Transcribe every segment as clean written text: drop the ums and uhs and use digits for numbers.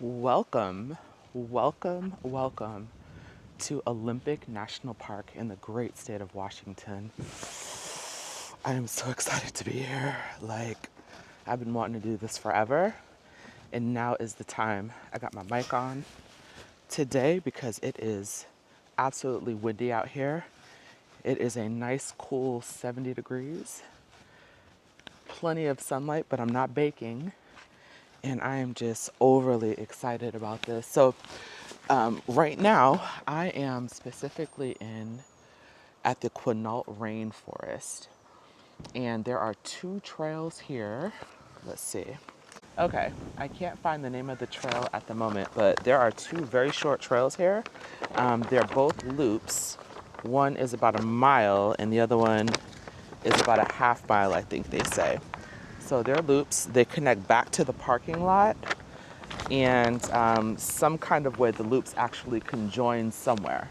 Welcome, welcome to Olympic National Park in the great state of Washington. I am so excited to be here. I've been wanting to do this forever, and now is the time. I got my mic on today because it is absolutely windy out here. It is a nice, cool 70 degrees, plenty of sunlight, but I'm not baking. And I am just overly excited about this. So right now I am specifically at the Quinault Rainforest, and there are two trails here. Let's see. Okay, I can't find the name of the trail at the moment, but there are two very short trails here. They're both loops. One is about a mile and the other one is about a half mile, I think they say. So they're loops. They connect back to the parking lot, and some kind of way the loops actually conjoin somewhere.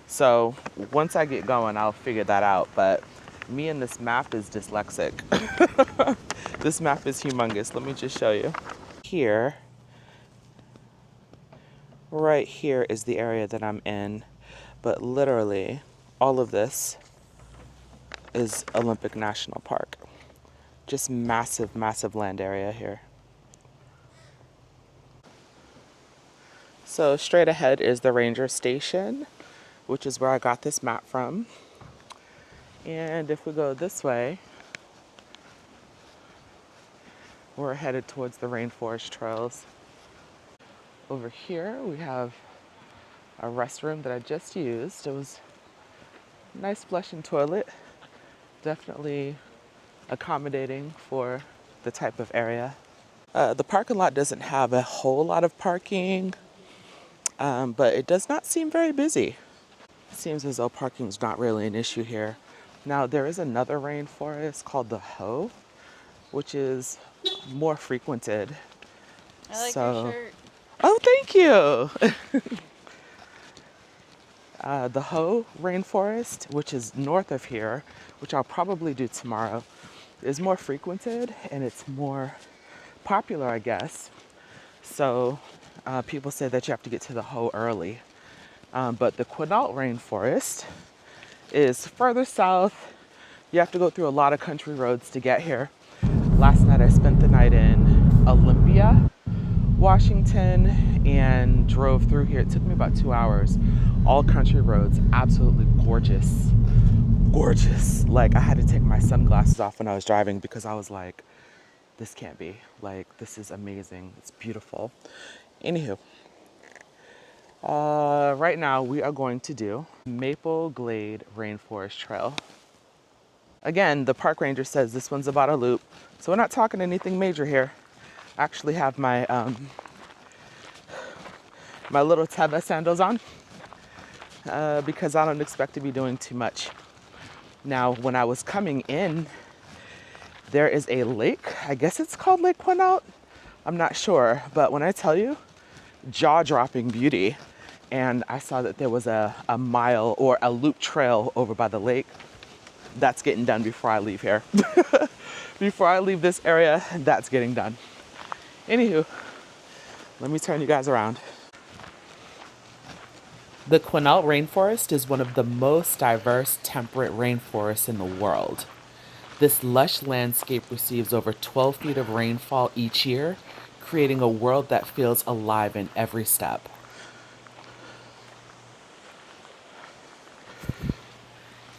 So once I get going, I'll figure that out. But me and this map is dyslexic. This map is humongous. Let me just show you. Here, right here is the area that I'm in. But literally, all of this is Olympic National Park. Just massive, massive land area here. So straight ahead is the ranger station, which is where I got this map from. And if we go this way, we're headed towards the rainforest trails. Over here, we have a restroom that I just used. It was a nice flushing toilet, definitely accommodating for the type of area. The parking lot doesn't have a whole lot of parking, but it does not seem very busy. It seems as though parking is not really an issue here. Now, there is another rainforest called the Hoh, which is more frequented. I like your shirt. Oh, thank you. The Hoh rainforest, which is north of here, which I'll probably do tomorrow, is more frequented and it's more popular, I guess. So people say that you have to get to the Hoh early. But the Quinault rainforest is further south. You have to go through a lot of country roads to get here. Last night I spent the night in Olympia, Washington, and drove through here. It took me about 2 hours. All country roads, absolutely gorgeous. Gorgeous. Like, I had to take my sunglasses off when I was driving because I was like, this can't be. Like, this is amazing. It's beautiful. Anywho, right now we are going to do Maple Glade Rainforest Trail. Again, the park ranger says this one's about a loop, so we're not talking anything major here. I actually have my my little Teva sandals on because I don't expect to be doing too much. Now, when I was coming in, there is a lake. I guess it's called Lake Quinault. I'm not sure, but when I tell you, jaw-dropping beauty. And I saw that there was a mile or a loop trail over by the lake. That's getting done before I leave here. Before I leave this area, that's getting done. Anywho, let me turn you guys around. The Quinault Rainforest is one of the most diverse temperate rainforests in the world. This lush landscape receives over 12 feet of rainfall each year, creating a world that feels alive in every step.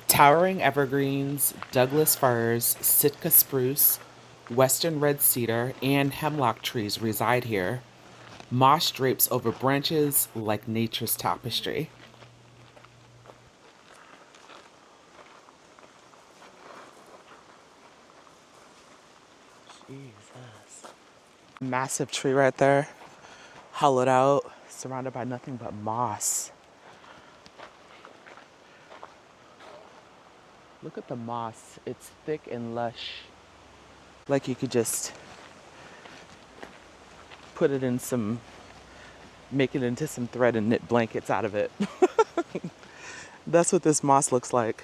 Towering evergreens, Douglas firs, Sitka spruce, western red cedar, and hemlock trees reside here. Moss drapes over branches like nature's tapestry. Jesus. Massive tree right there, hollowed out, surrounded by nothing but moss. Look at the moss. It's thick and lush. Like you could just put it in make it into some thread and knit blankets out of it. That's what this moss looks like.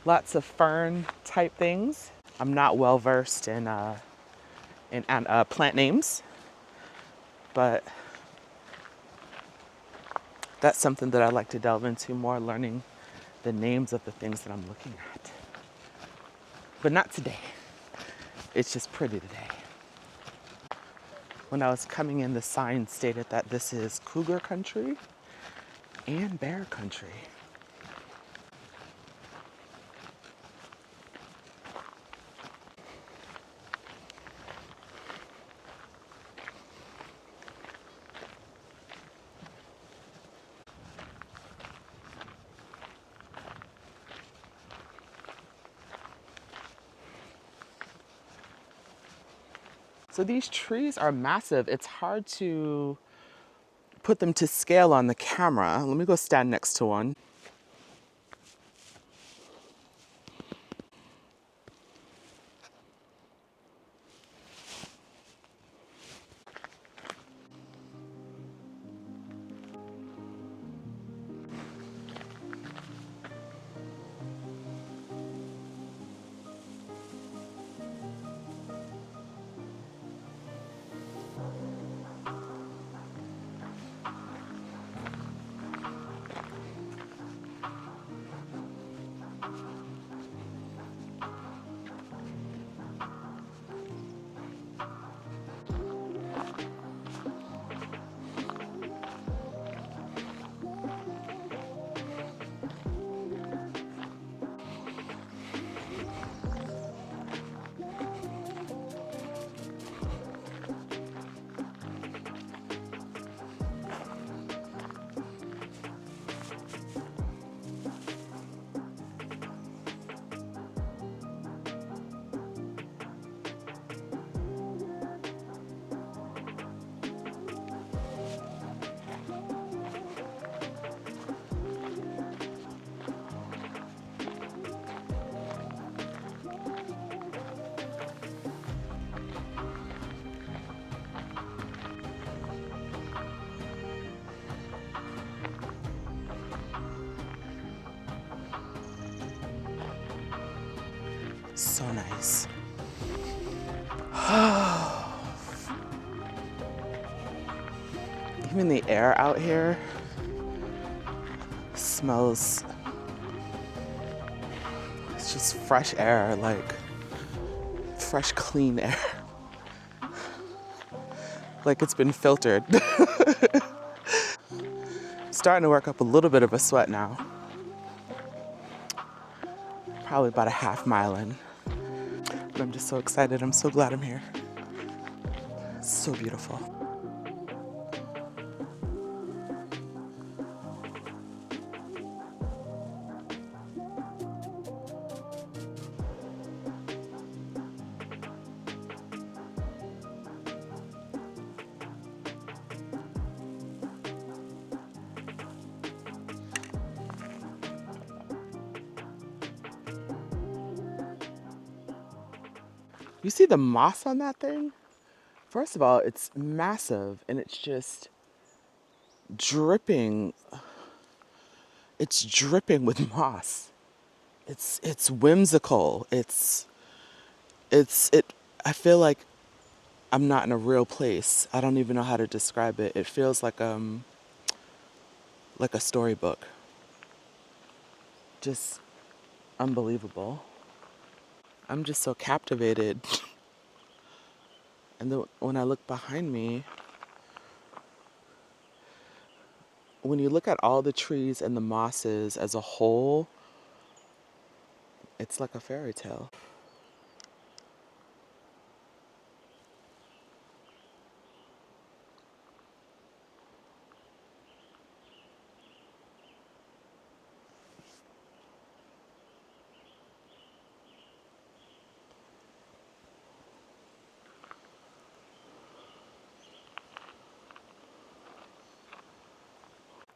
Lots of fern type things. I'm not well versed in plant names, But that's something that I'd like to delve into more, learning the names of the things that I'm looking at. But not today. It's just pretty today. When I was coming in, the sign stated that this is cougar country and bear country. So these trees are massive. It's hard to put them to scale on the camera. Let me go stand next to one. So nice. Even the air out here smells, it's just fresh air, like fresh, clean air. Like it's been filtered. Starting to work up a little bit of a sweat now. Probably about a half mile in. But I'm just so excited. I'm so glad I'm here. It's so beautiful. You see the moss on that thing? First of all, it's massive and it's just dripping. It's dripping with moss. It's whimsical. It I feel like I'm not in a real place. I don't even know how to describe it. It feels like a storybook. Just unbelievable. I'm just so captivated. And then when I look behind me, when you look at all the trees and the mosses as a whole, it's like a fairy tale.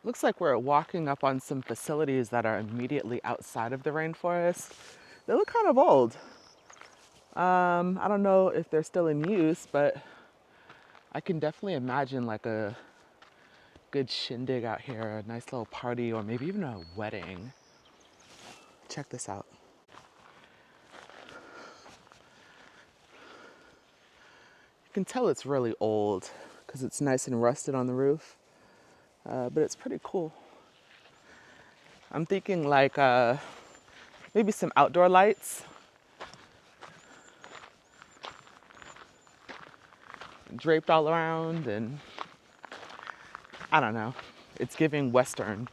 Looks like we're walking up on some facilities that are immediately outside of the rainforest. They look kind of old. I don't know if they're still in use, but I can definitely imagine like a good shindig out here, a nice little party, or maybe even a wedding. Check this out. You can tell it's really old because it's nice and rusted on the roof. But it's pretty cool. I'm thinking like maybe some outdoor lights. Draped all around, and I don't know. It's giving Western.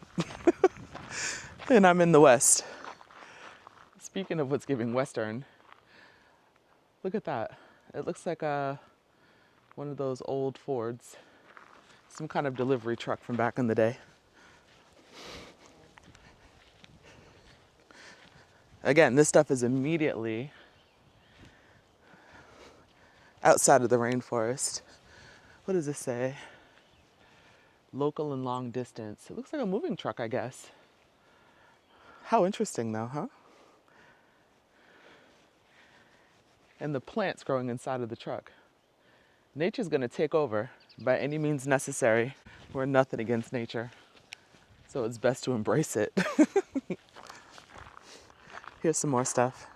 And I'm in the West. Speaking of what's giving Western, look at that. It looks like one of those old Fords. Some kind of delivery truck from back in the day. Again, this stuff is immediately outside of the rainforest. What does this say? Local and long distance. It looks like a moving truck, I guess. How interesting though, huh? And the plants growing inside of the truck. Nature's gonna take over by any means necessary. We're nothing against nature, so it's best to embrace it. Here's some more stuff.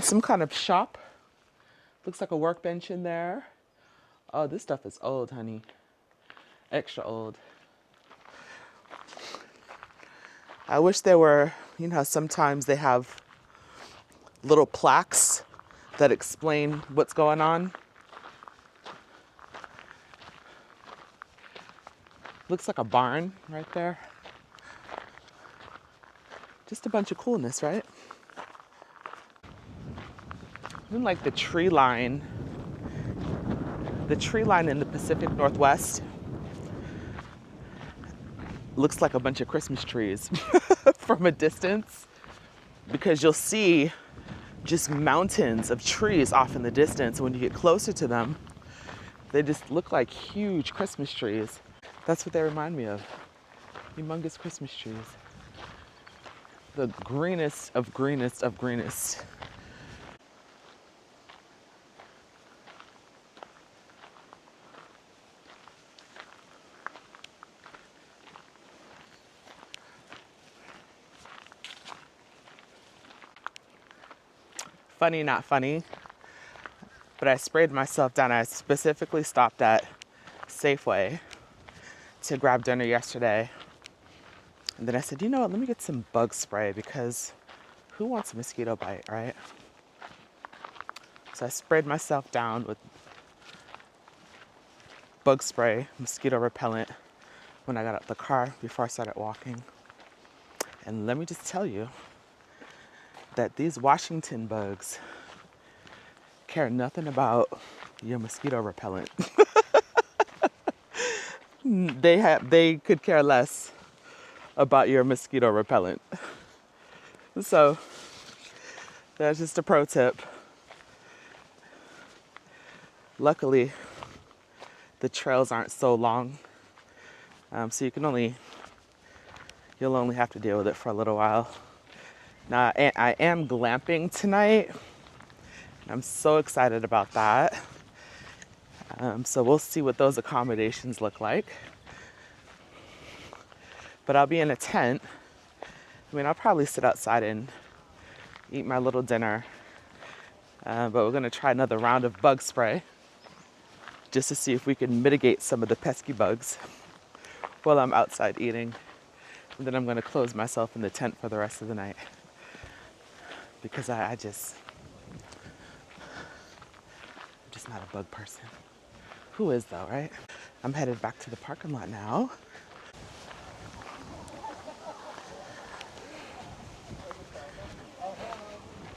Some kind of shop. Looks like a workbench in there. Oh, this stuff is old, honey. Extra old. I wish there were, you know how sometimes they have little plaques that explain what's going on. Looks like a barn right there. Just a bunch of coolness, right? Even like the tree line in the Pacific Northwest looks like a bunch of Christmas trees from a distance, because you'll see just mountains of trees off in the distance. When you get closer to them, they just look like huge Christmas trees. That's what they remind me of. Humongous Christmas trees. The greenest of greenest of greenest. Funny, not funny, but I sprayed myself down. I specifically stopped at Safeway to grab dinner yesterday. And then I said, you know what, let me get some bug spray, because who wants a mosquito bite, right? So I sprayed myself down with bug spray, mosquito repellent, when I got out the car before I started walking. And let me just tell you that these Washington bugs care nothing about your mosquito repellent. They could care less about your mosquito repellent. So that's just a pro tip. Luckily, the trails aren't so long, so you'll only have to deal with it for a little while. Now, I am glamping tonight. I'm so excited about that. So we'll see what those accommodations look like. But I'll be in a tent. I mean, I'll probably sit outside and eat my little dinner. But we're gonna try another round of bug spray just to see if we can mitigate some of the pesky bugs while I'm outside eating. And then I'm gonna close myself in the tent for the rest of the night, because I'm just not a bug person. Who is though, right? I'm headed back to the parking lot now.